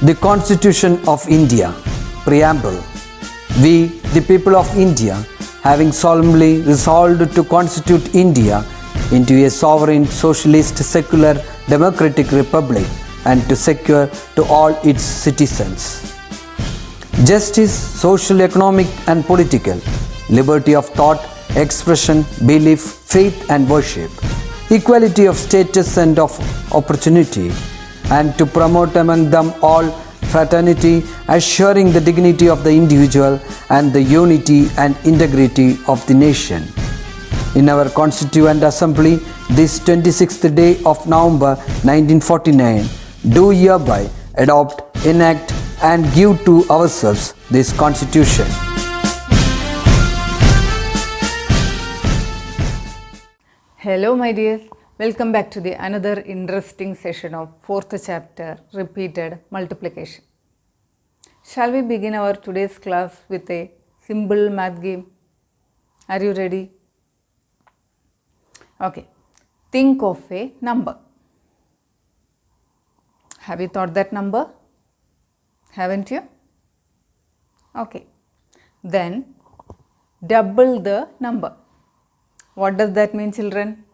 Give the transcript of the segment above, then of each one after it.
The Constitution of India. Preamble. We, the people of India, having solemnly resolved to constitute India into a sovereign, socialist, secular, democratic republic and to secure to all its citizens justice, social, economic and political, liberty of thought, expression, belief, faith and worship, equality of status and of opportunity, and to promote among them all fraternity, assuring the dignity of the individual and the unity and integrity of the nation. In our Constituent Assembly, this 26th day of November 1949, do hereby adopt, enact and give to ourselves this Constitution. Hello my dears, welcome back to the another interesting session of 4th chapter, repeated multiplication. Shall we begin our today's class with a simple math game? Are you ready? Okay, think of a number. Have you thought that number? Haven't you? Okay, then double the number. What does that mean, children?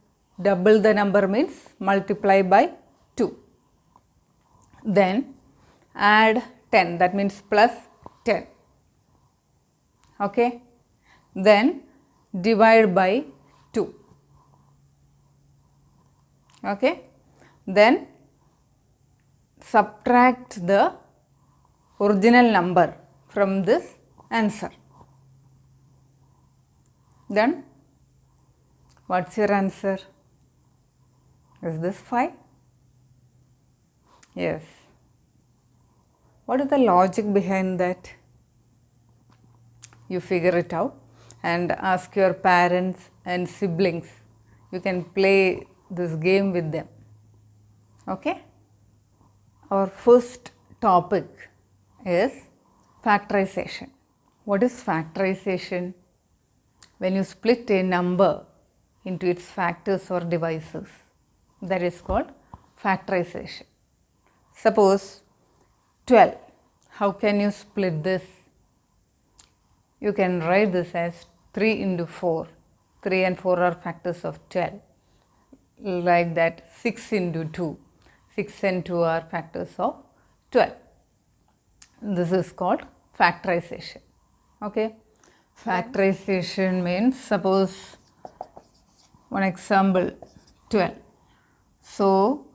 Double the number means multiply by 2. Then add 10, that means plus 10. Okay. Then divide by 2. Okay. Then subtract the original number from this answer. Then what's your answer? Is this 5? Yes. What is the logic behind that? You figure it out and ask your parents and siblings. You can play this game with them. Okay? Our first topic is factorization. What is factorization? When you split a number into its factors or divisors, that is called factorization. Suppose 12. How can you split this? You can write this as 3 into 4. 3 and 4 are factors of 12. Like that, 6 into 2. 6 and 2 are factors of 12. This is called factorization. Okay. Factorization means, suppose one example, 12. So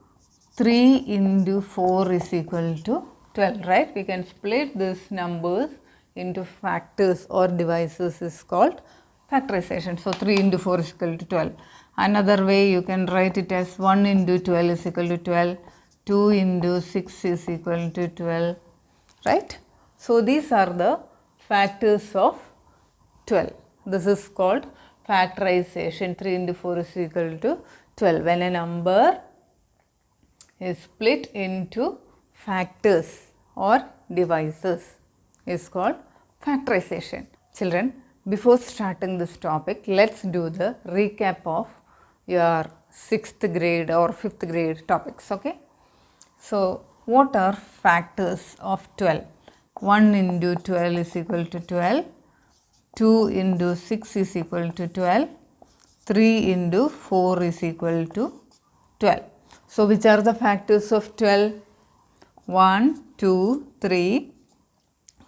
3 into 4 is equal to 12, right? We can split these numbers into factors or divisors is called factorization. So 3 into 4 is equal to 12. Another way you can write it as 1 into 12 is equal to 12. 2 into 6 is equal to 12, right? So these are the factors of 12. This is called factorization. 3 into 4 is equal to 12. When a number is split into factors or divisors is called factorization. Children, before starting this topic, let's do the recap of your 6th grade or 5th grade topics. Okay. So what are factors of 12? 1 into 12 is equal to 12. 2 into 6 is equal to 12. 3 into 4 is equal to 12. So which are the factors of 12? 1, 2, 3,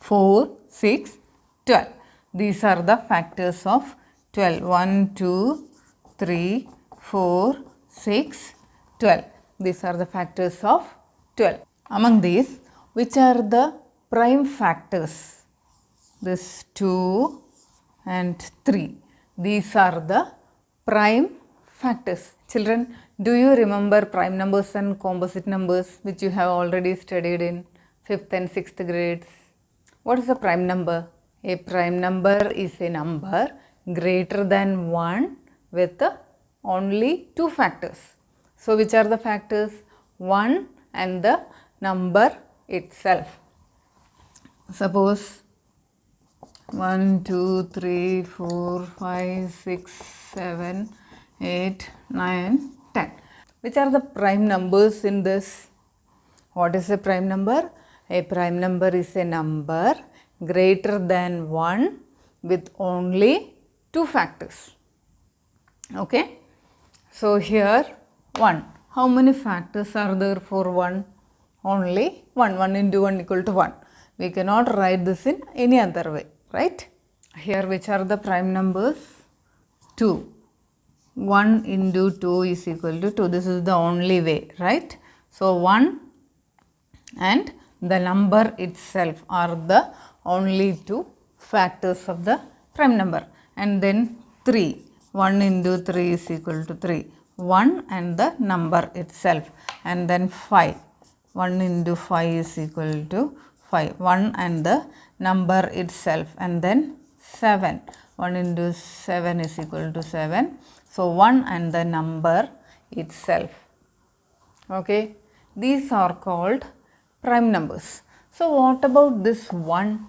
4, 6, 12. These are the factors of 12. 1, 2, 3, 4, 6, 12. These are the factors of 12. Among these, which are the prime factors? This 2 and 3. These are the prime factors. Children, do you remember prime numbers and composite numbers which you have already studied in 5th and 6th grades? What is a prime number? A prime number is a number greater than 1 with only 2 factors. So which are the factors? 1 and the number itself. Suppose 1, 2, 3, 4, 5, 6, 7, 8, 9, 10. Which are the prime numbers in this? What is a prime number? A prime number is a number greater than 1 with only 2 factors. Okay. So, here 1. How many factors are there for 1? Only 1. 1 into 1 equal to 1. We cannot write this in any other way, right? Here which are the prime numbers? 2. 1 into 2 is equal to 2. This is the only way, right? So, 1 and the number itself are the only 2 factors of the prime number. And then 3. 1 into 3 is equal to 3. 1 and the number itself. And then 5. 1 into 5 is equal to 5. 1 and the number itself. And then 7. 1 into 7 is equal to 7. So, 1 and the number itself. Okay. These are called prime numbers. So, what about this 1?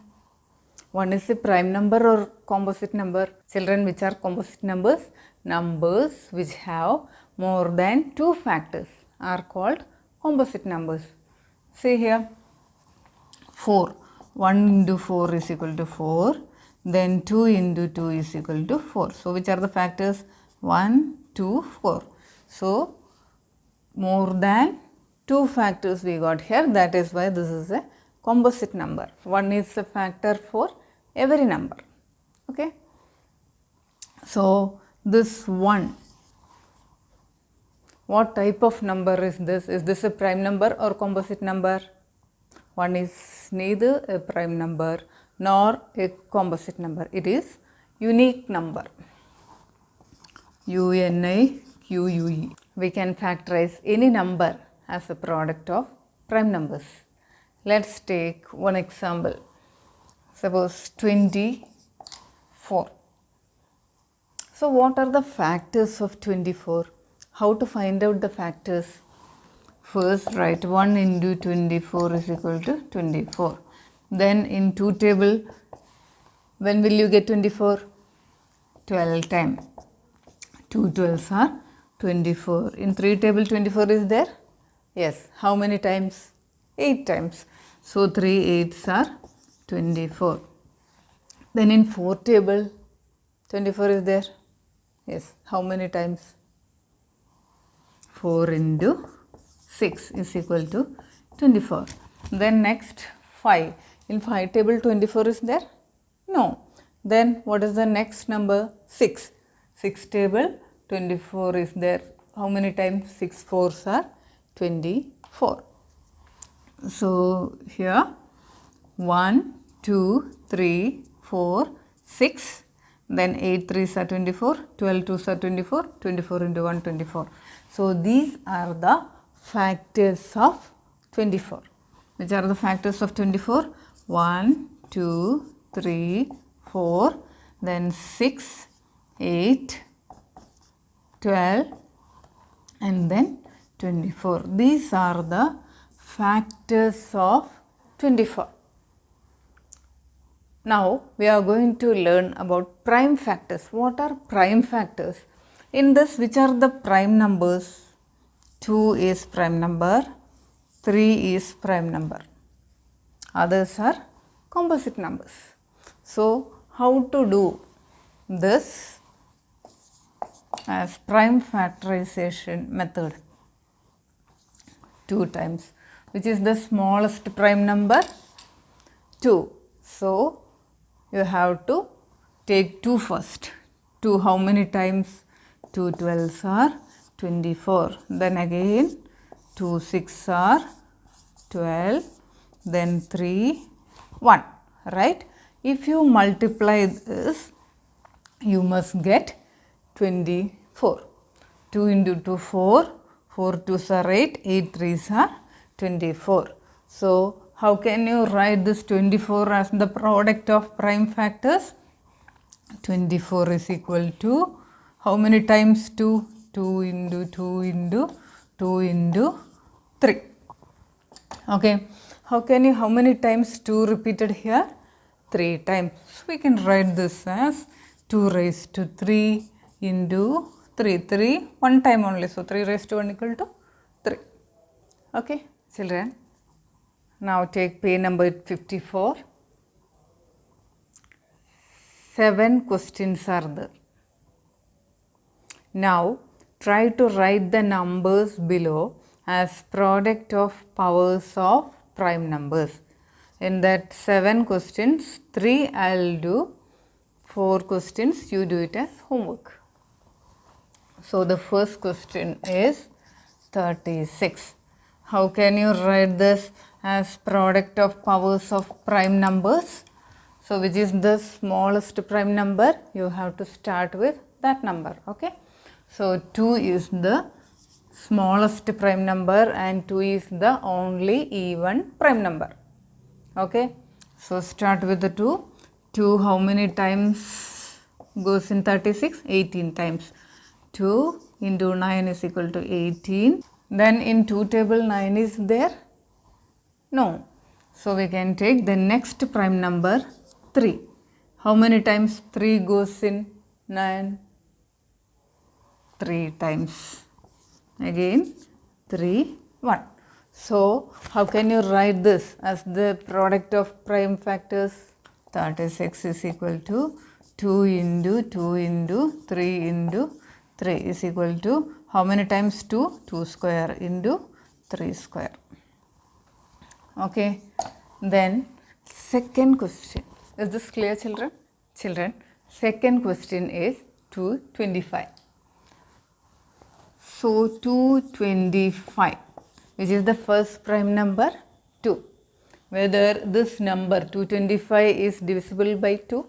1 is a prime number or composite number? Children, which are composite numbers? Numbers which have more than 2 factors are called composite numbers. See here, 4. 1 into 4 is equal to 4. Then 2 into 2 is equal to 4. So, which are the factors? 1, 2, 4. So, more than 2 factors we got here. That is why this is a composite number. 1 is a factor for every number. Okay. So, this 1, what type of number is this? Is this a prime number or composite number? 1 is neither a prime number nor a composite number. It is unique number. UNIQUE. We can factorize any number as a product of prime numbers. Let's take one example. Suppose 24. So, what are the factors of 24? How to find out the factors? First, write 1 into 24 is equal to 24. Then in 2 table, when will you get 24? 12 times. 2 12s are 24. In 3 table, 24 is there? Yes. How many times? 8 times. So, 3 8s are 24. Then in 4 table, 24 is there? Yes. How many times? 4 into 6 is equal to 24. Then next 5. In 5 table 24 is there? No. Then what is the next number? 6. 6 table 24 is there. How many times? 6 4s are 24. So, here 1, 2, 3, 4, 6. Then 8 3s are 24, 12 2s are 24, 24 into 1 24. So, these are the factors of 24. Which are the factors of 24? 1, 2, 3, 4, then 6, 8, 12 and then 24. These are the factors of 24. Now, we are going to learn about prime factors. What are prime factors? In this, which are the prime numbers? 2 is prime number, 3 is prime number. Others are composite numbers. So, how to do this as prime factorization method? 2 times. Which is the smallest prime number? 2. So, you have to take 2 first. 2 how many times? 2 12s are 24. Then again 2 6 are 12. Then 3 1. Right? If you multiply this, you must get 24. 2 into 2 4. 4 2s are 8. 8 3s are 24. So, how can you write this 24 as the product of prime factors? 24 is equal to how many times 2? 2 into 2 into 2 into 3. Okay. How many times 2 repeated here? 3 times. So, we can write this as 2 raised to 3 into 3. 3 one time only. So, 3 raised to 1 equal to 3. Okay, children. Now take page number 54. 7 questions are there. Now try to write the numbers below as product of powers of prime numbers. In that 7 questions, 3 I will do, 4 questions you do it as homework. So the first question is 36. How can you write this as product of powers of prime numbers? So which is the smallest prime number? You have to start with that number. Okay. So 2 is the smallest prime number and 2 is the only even prime number. Okay. So start with the 2. 2 how many times goes in 36? 18 times. 2 into 9 is equal to 18. Then in 2 table 9 is there? No. So we can take the next prime number 3. How many times 3 goes in 9? 3 times. Again 3, 1. So how can you write this as the product of prime factors? 36 is equal to 2 into 2 into 3 into 3 is equal to how many times 2? 2 square into 3 square. Okay. Then second question. Is this clear, children? Children, second question is 225. So 225, which is the first prime number? 2. Whether this number 225 is divisible by 2?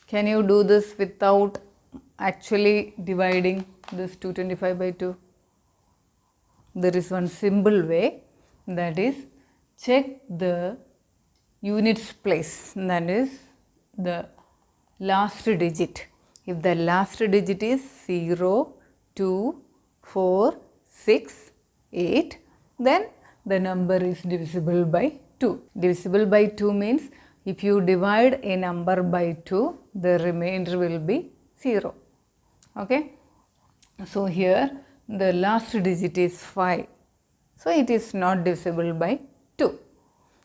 Can you do this without actually dividing this 225 by 2? There is one simple way, that is check the units place, that is the last digit. If the last digit is 0, 2, 4, 6, 8, then the number is divisible by 2. Divisible by 2 means if you divide a number by 2, the remainder will be 0. Okay. So here the last digit is 5. So it is not divisible by 2.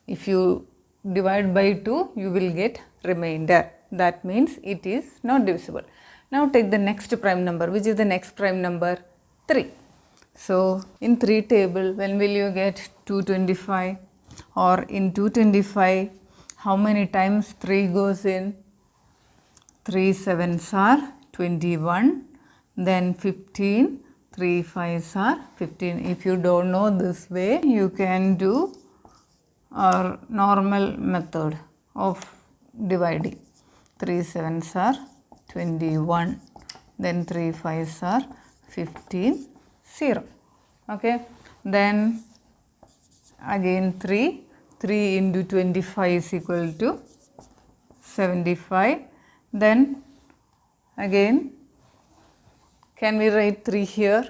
If you divide by 2, you will get remainder. That means it is not divisible. Now take the next prime number. Which is the next prime number? 3. So in 3 table, when will you get 225? Or in 225, how many times 3 goes in? 3 sevens are 21, then 15, 3 fives are 15. If you don't know this way, you can do our normal method of dividing. 3 sevens are 21, then 3 fives are 15, 0. Okay. Then again 3 into 25 is equal to 75. Then again, can we write 3 here?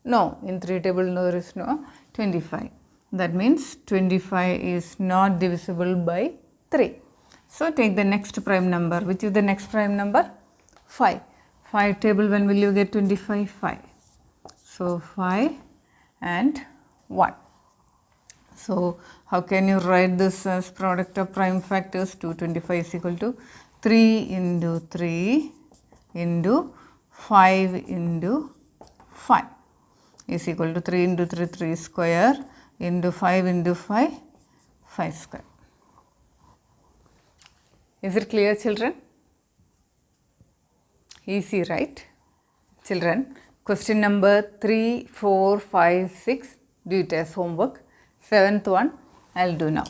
No, in 3 table there is no 25. That means 25 is not divisible by 3. So take the next prime number. Which is the next prime number? 5. 5 table, when will you get 25? 5. So 5 and 1. So how can you write this as product of prime factors? 225 is equal to 3 into 3 into 5 into 5 is equal to 3 into 3, 3 square into 5 into 5, 5 square. Is it clear, children? Easy, right? Children, question number 3, 4, 5, 6, do it as homework. 7th one, I will do now.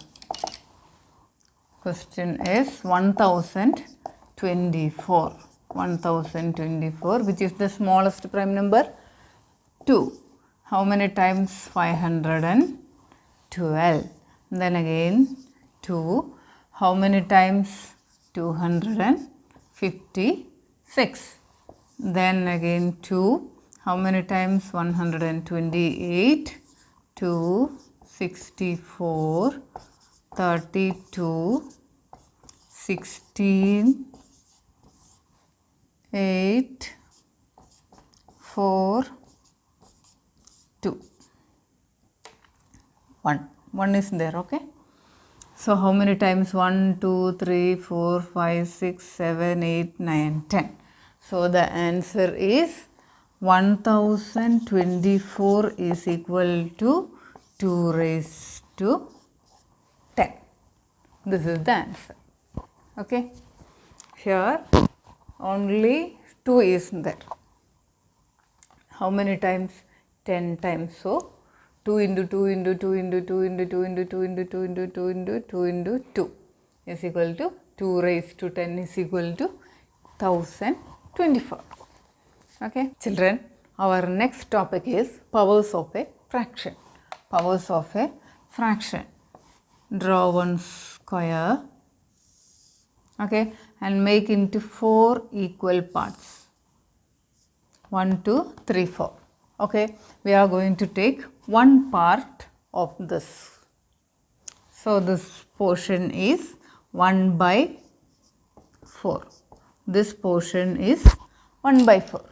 Question is 1024. 1024, which is the smallest prime number? 2. How many times? 512. Then again 2. How many times? 256. Then again 2. How many times? 128. 2, 64, 32, 16, 8, 4, 2, 1. 1 is there, okay? So how many times? 1, 2, 3, 4, 5, 6, 7, 8, 9, 10. So the answer is 1024 is equal to 2 raised to 10. This is the answer. Okay. Here only 2 is there. How many times? 10 times. So 2 into 2 into 2 into 2 into 2 into 2 into 2 into 2 into 2 into 2 is equal to 2 raised to 10 is equal to 1024. Okay, children, our next topic is powers of a fraction. Powers of a fraction. Draw one square, okay, and make into 4 equal parts. 1, 2, 3, 4. Okay, we are going to take one part of this. So this portion is 1 by 4. This portion is 1 by 4.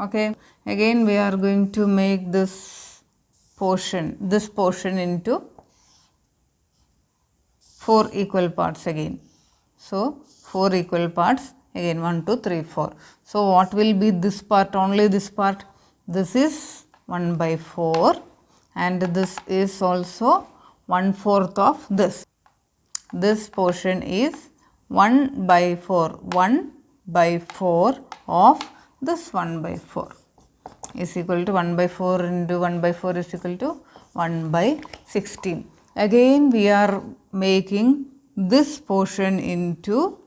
Okay, again we are going to make this portion into 4 equal parts again. So 4 equal parts again, 1, 2, 3, 4. So what will be this part? Only this part. This is 1 by 4 and this is also 1/4 of this. This portion is 1 by 4. 1 by 4 of this 1 by 4 is equal to 1 by 4 into 1 by 4 is equal to 1 by 16. Again we are making this portion into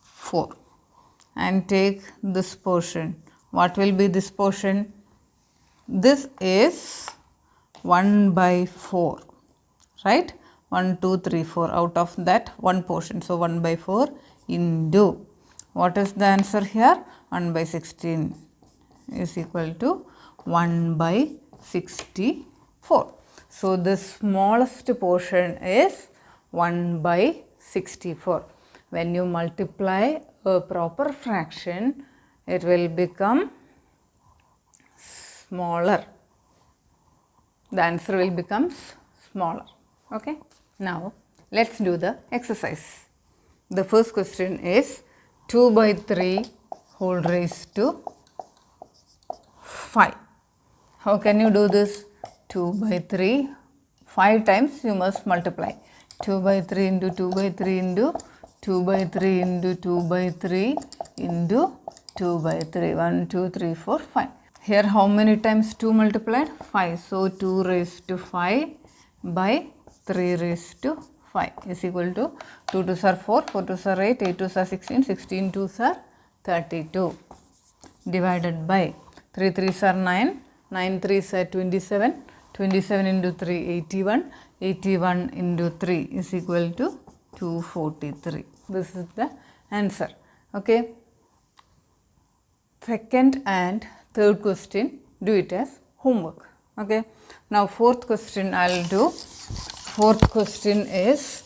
4 and take this portion. What will be this portion? This is 1 by 4, right? 1, 2, 3, 4 out of that one portion. So 1 by 4 into, what is the answer here? 1 by 16 is equal to 1 by 64. So the smallest portion is 1 by 64. When you multiply a proper fraction, it will become smaller. The answer will become smaller. Okay. Now let's do the exercise. The first question is 2 by 3 whole raised to 5. How can you do this? 2 by 3, 5 times you must multiply. 2 by 3 into 2 by 3 into 2 by 3 into 2 by 3 into 2 by 3. 1, 2, 3, 4, 5. Here how many times 2 multiplied? 5. So 2 raised to 5 by 3 raised to 5 is equal to 2 2s are 4, 4 2s are 8, 8 2s are 16, 16 2s are 32 divided by 3 3s are 9, 9 3s are 27, 27 into 3 81, 81 into 3 is equal to 243. This is the answer. Okay. Second and third question, do it as homework. Okay. Now fourth question I will do. Fourth question is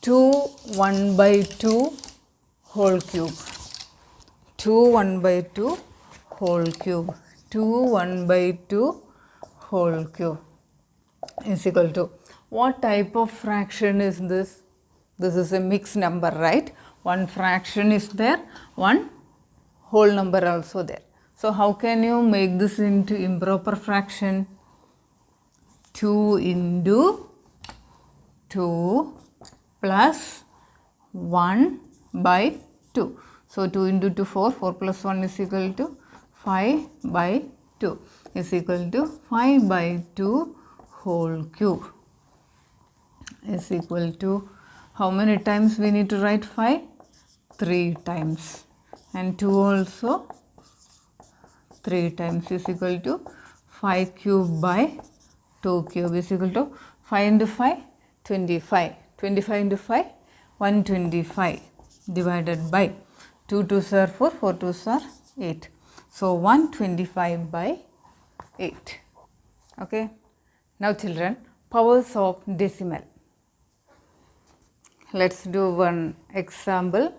2 1 by 2 whole cube. 2 1 by 2 whole cube. 2 1 by 2 whole cube is equal to, what type of fraction is this? This is a mixed number, right? One fraction is there, one whole number also there. So how can you make this into improper fraction? 2 into 2 plus 1 by 2. So 2 into 2 4, 4 plus 1 is equal to 5 by 2 is equal to 5 by 2 whole cube is equal to, how many times we need to write 5? 3 times, and 2 also 3 times is equal to 5 cube by 2 cube is equal to 5 into 5, 25. 25 into 5, 125 divided by 2 2s are 4, 4 2s are 8. So 125 by 8. Okay. Now children, powers of decimal. Let's do one example.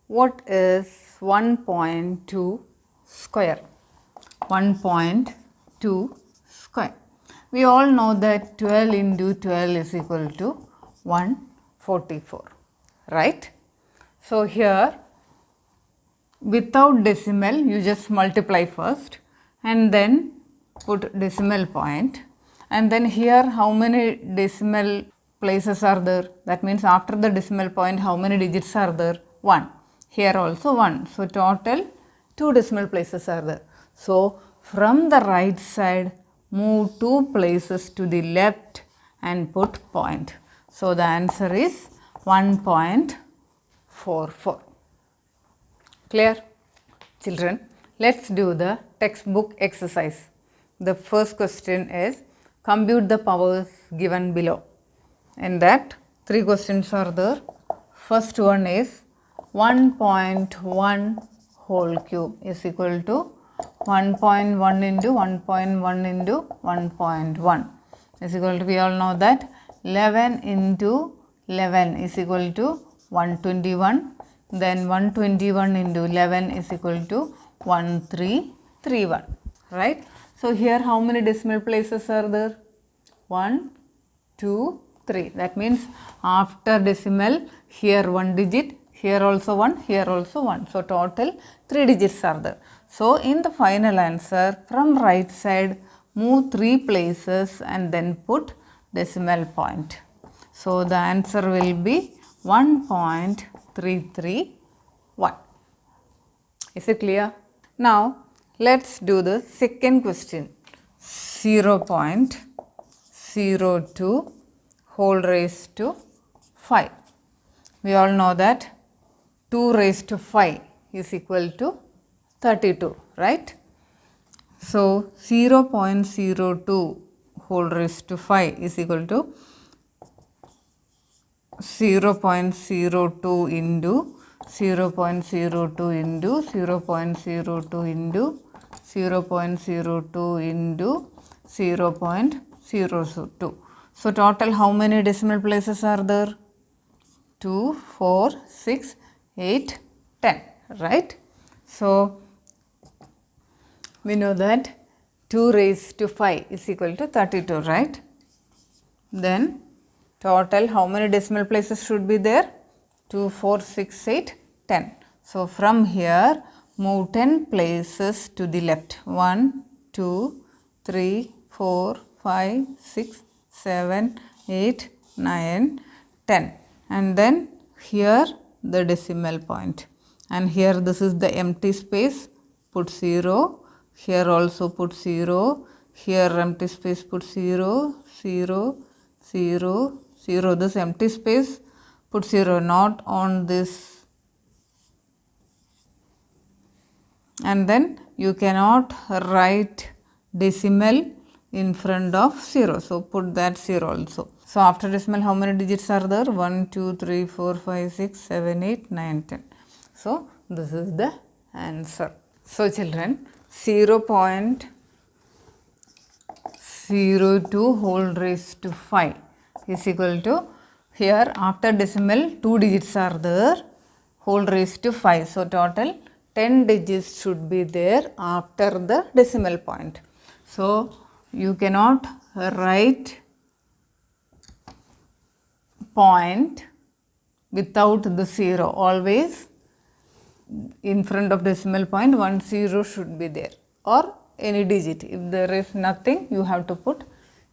What is 1.2 square? 1.2 square. We all know that 12 into 12 is equal to 144, right? So here without decimal you just multiply first and then put decimal point, and then here how many decimal places are there? That means after the decimal point how many digits are there? 1. Here also 1. So total 2 decimal places are there. So from the right side move 2 places to the left and put point. So the answer is 1.44. Clear? Children, let's do the textbook exercise. The first question is compute the powers given below. In that 3 questions are there. First one is 1.1 whole cube is equal to 1.1 into 1.1 into 1.1 is equal to, we all know that 11 into 11 is equal to 121. Then 121 into 11 is equal to 1331, right? So here how many decimal places are there? 1, 2, 3. That means after decimal here 1 digit, here also 1, here also 1. So total 3 digits are there. So in the final answer from right side move 3 places and then put decimal point. So the answer will be 1.331. Is it clear? Now let's do the second question. 0.02 whole raised to 5. We all know that 2 raised to 5 is equal to 32, right? So 0.02 whole raised to 5 is equal to 0.02 into 0.02 into 0.02 into 0.02 into 0.02. So total how many decimal places are there? 2, 4, 6, 8, 10, right? So we know that 2 raised to 5 is equal to 32, right? Then total how many decimal places should be there? 2, 4, 6, 8, 10. So from here move 10 places to the left. 1, 2, 3, 4, 5, 6, 7, 8, 9, 10. And then here the decimal point. And here this is the empty space, put 0. Here also put 0. Here empty space, put 0, 0, 0, 0. This empty space, put 0, not on this. And then you cannot write decimal in front of 0. So put that 0 also. So after decimal how many digits are there? 1, 2, 3, 4, 5, 6, 7, 8, 9, 10. So this is the answer. So children, 0.02 whole raised to 5 is equal to, here after decimal 2 digits are there, whole raised to 5. So total 10 digits should be there after the decimal point. So you cannot write point without the 0. Always in front of decimal point 1 0 should be there, or any digit. If there is nothing you have to put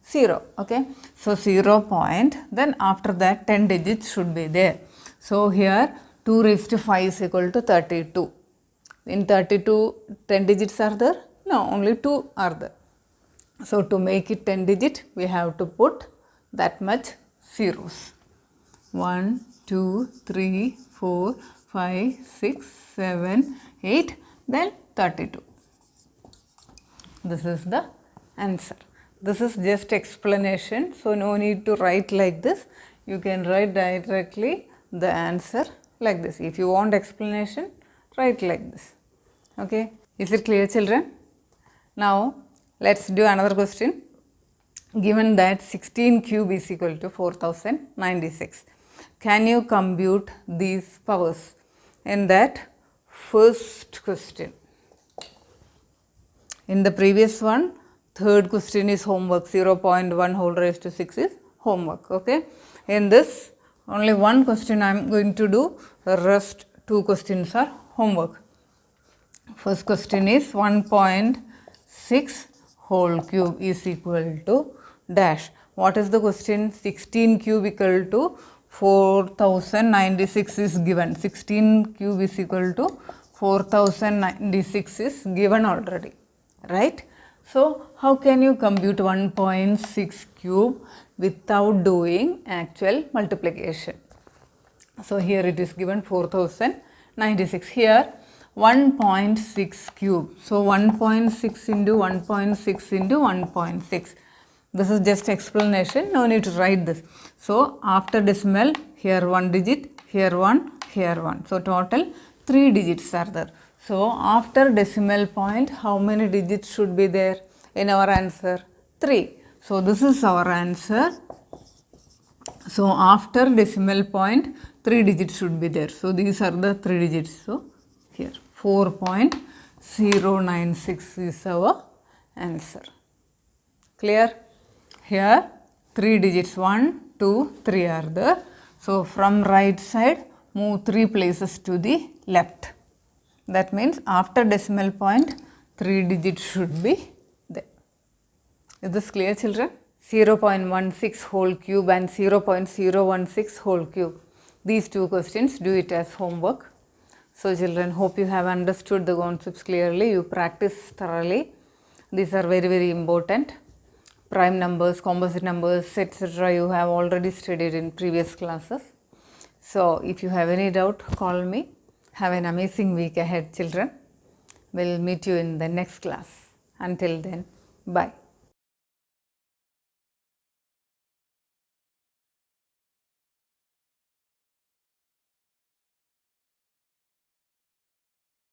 0. Okay. So 0 point, then after that 10 digits should be there. So here 2 raised to 5 is equal to 32. In 32 10 digits are there? No, only 2 are there. So to make it 10 digit we have to put that much zeros. 1, 2, 3, 4, 5, 6, 7, 8, then 32. This is the answer. This is just explanation, so no need to write like this. You can write directly the answer like this. If you want explanation, write like this. Okay. Is it clear, children? Now let's do another question. Given that 16 cube is equal to 4096, can you compute these powers? In that first question, in the previous one third question is homework. 0.1 whole raised to 6 is homework. Okay. In this, only one question I am going to do. The rest 2 questions are homework. First question is 1.6 whole cube is equal to dash. What is the question? 16 cube equal to 4096 is given. 16 cube is equal to 4096 is given already, right? So, how can you compute 1.6 cube without doing actual multiplication? So, here it is given 4096. Here 1.6 cube. So, 1.6 into 1.6 into 1.6. This is just explanation, no need to write this. So, after decimal, here 1 digit, here 1, here 1. So, total 3 digits are there. So, after decimal point, how many digits should be there in our answer? 3. So, this is our answer. So, after decimal point, 3 digits should be there. So, these are the 3 digits. So, here 4.096 is our answer. Clear? Here 3 digits 1, 2, 3 are there. So, from right side move 3 places to the left. That means after decimal point 3 digits should be there. Is this clear, children? 0.16 whole cube and 0.016 whole cube. These 2 questions, do it as homework. So, children, hope you have understood the concepts clearly. You practice thoroughly. These are very, very important. Prime numbers, composite numbers, etc. you have already studied in previous classes. So, if you have any doubt, call me. Have an amazing week ahead, children. We'll meet you in the next class. Until then, bye.